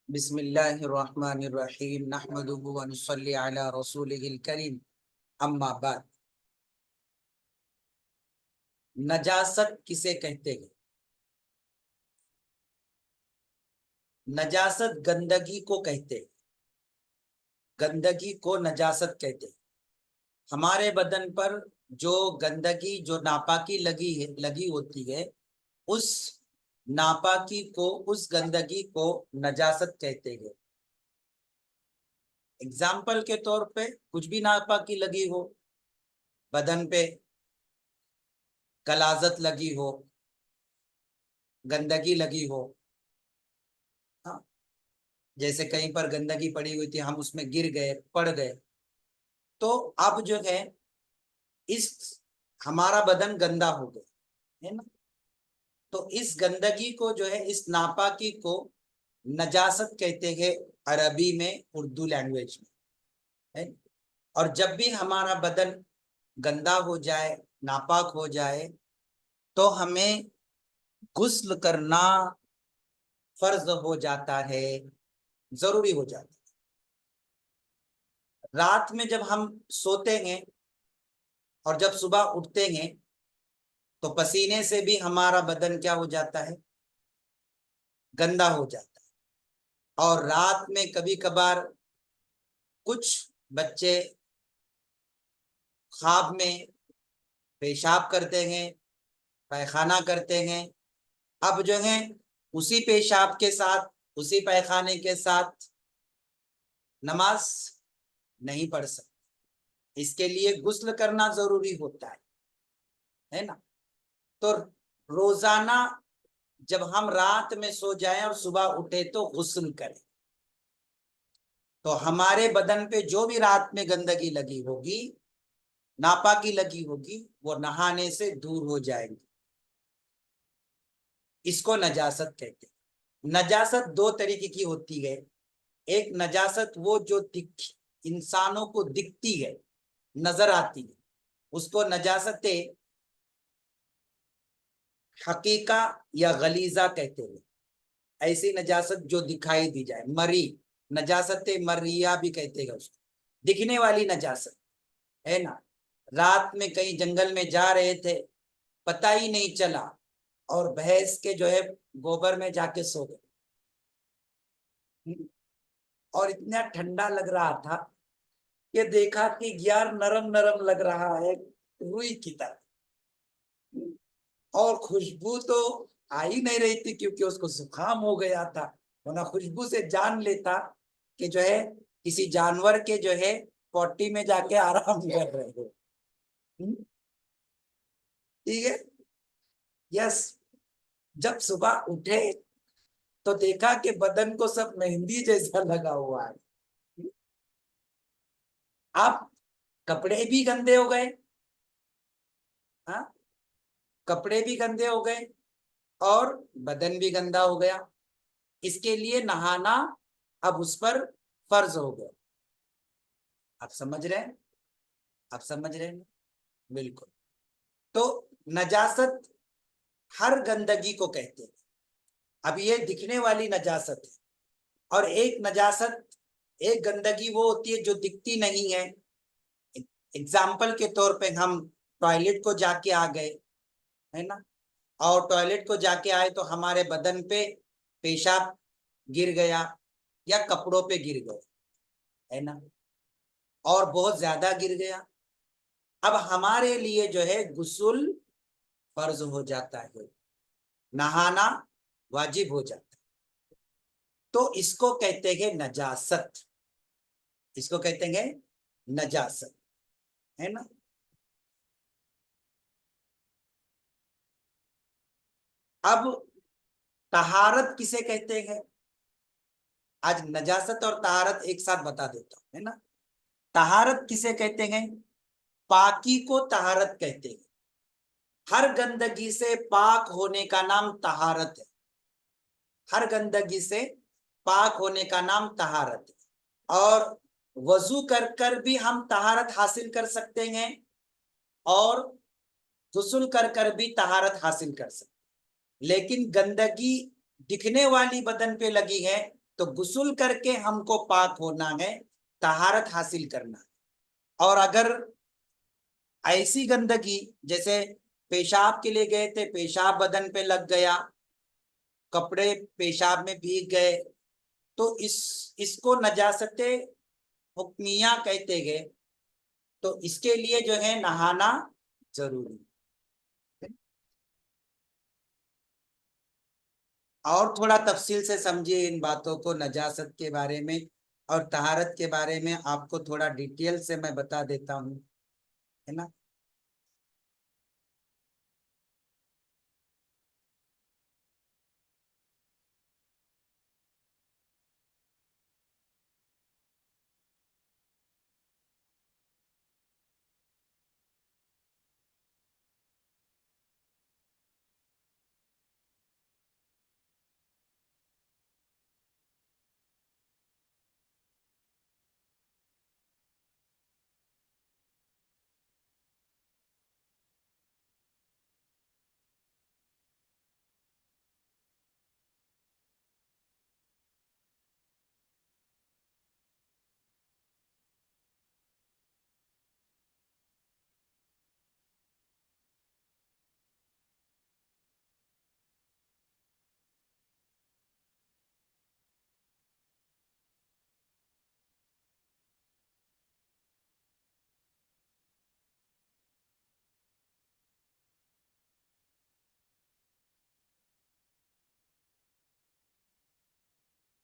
बिस्मिल्लाहिर्रहमानिर्रहीम नहमदुहु व नुसल्ली अला रसूलिहिल करीम अम्मा बाद। नजासत किसे कहते हैं? नजासत गंदगी को कहते हैं। गंदगी को नजासत कहते हैं। हमारे बदन पर जो गंदगी, जो नापाकी लगी होती है, उस नापाकी को, उस गंदगी को नजासत कहते हैं। एग्जाम्पल के तौर पे कुछ भी नापाकी लगी हो, बदन पे गलाजत लगी हो, गंदगी लगी हो, हाँ, जैसे कहीं पर गंदगी पड़ी हुई थी, हम उसमें गिर गए, पड़ गए, तो अब जो है इस हमारा बदन गंदा हो गया है ना। तो इस गंदगी को जो है, इस नापाकी को नजासत कहते हैं अरबी में, उर्दू लैंग्वेज में है। और जब भी हमारा बदन गंदा हो जाए, नापाक हो जाए, तो हमें गुस्ल करना फर्ज हो जाता है, जरूरी हो जाता है। रात में जब हम सोते हैं और जब सुबह उठते हैं, तो पसीने से भी हमारा बदन क्या हो जाता है? गंदा हो जाता है। और रात में कभी कभार कुछ बच्चे ख्वाब में पेशाब करते हैं, पैखाना करते हैं। अब जो है उसी पेशाब के साथ, उसी पैखाने के साथ नमाज नहीं पढ़ सकते। इसके लिए गुस्ल करना जरूरी होता है ना। तो रोजाना जब हम रात में सो जाएं और सुबह उठे तो गुस्ल करें, तो हमारे बदन पे जो भी रात में गंदगी लगी होगी, नापाकी लगी होगी, वो नहाने से दूर हो जाएंगी। इसको नजासत कहते हैं। नजासत दो तरीके की होती है। एक नजासत वो जो इंसानों को दिखती है, नजर आती है, उसको नजासत हकीका या गलीजा कहते हैं। ऐसी नजासत जो दिखाई दी जाए, मरी, नजासत मरिया भी कहते हैं उसको, दिखने वाली नजासत है ना। रात में कहीं जंगल में जा रहे थे, पता ही नहीं चला, और भैंस के जो है गोबर में जाके सो गए, और इतना ठंडा लग रहा था कि देखा कि यार नरम नरम लग रहा है, रुई की तरह, और खुशबू तो आ ही नहीं रही थी क्योंकि उसको जुकाम हो गया था, वरना खुशबू से जान लेता कि जो है किसी जानवर के जो है पोटी में जाके आराम कर रहे हो। ठीक है। यस। जब सुबह उठे तो देखा कि बदन को सब मेहंदी जैसा लगा हुआ है। अब कपड़े भी गंदे हो गए, हाँ, कपड़े भी गंदे हो गए और बदन भी गंदा हो गया। इसके लिए नहाना अब उस पर फर्ज हो गया। आप समझ रहे हैं? आप समझ रहे हैं? बिल्कुल। तो नजासत हर गंदगी को कहते हैं। अब ये दिखने वाली नजासत है, और एक नजासत, एक गंदगी वो होती है जो दिखती नहीं है। एग्जाम्पल के तौर पे हम टॉयलेट को जाके आ गए, है ना, और टॉयलेट को जाके आए तो हमारे बदन पे पेशाब गिर गया या कपड़ों पे गिर गया, है ना, और बहुत ज्यादा गिर गया। अब हमारे लिए जो है गुस्ल फर्ज हो जाता है, नहाना वाजिब हो जाता है। तो इसको कहते हैं नजासत, इसको कहते हैं नजासत, है ना। अब तहारत किसे कहते हैं? आज नजासत और तहारत एक साथ बता देता हूं, है ना। तहारत किसे कहते हैं? पाकी को तहारत कहते हैं। हर गंदगी से पाक होने का नाम तहारत है। हर गंदगी से पाक होने का नाम तहारत है। और वजू कर कर भी हम तहारत हासिल कर सकते हैं, और गुस्ल कर कर भी तहारत हासिल कर सकते हैं। लेकिन गंदगी दिखने वाली बदन पे लगी है तो गुस्ल करके हमको पाक होना है, तहारत हासिल करना। और अगर ऐसी गंदगी, जैसे पेशाब के लिए गए थे, पेशाब बदन पे लग गया, कपड़े पेशाब में भीग गए, तो इसको नजासते हुक्मिया कहते गए। तो इसके लिए जो है नहाना जरूरी है। और थोड़ा तफसील से समझिए इन बातों को, नजासत के बारे में और तहारत के बारे में आपको थोड़ा डिटेल से मैं बता देता हूँ, है ना।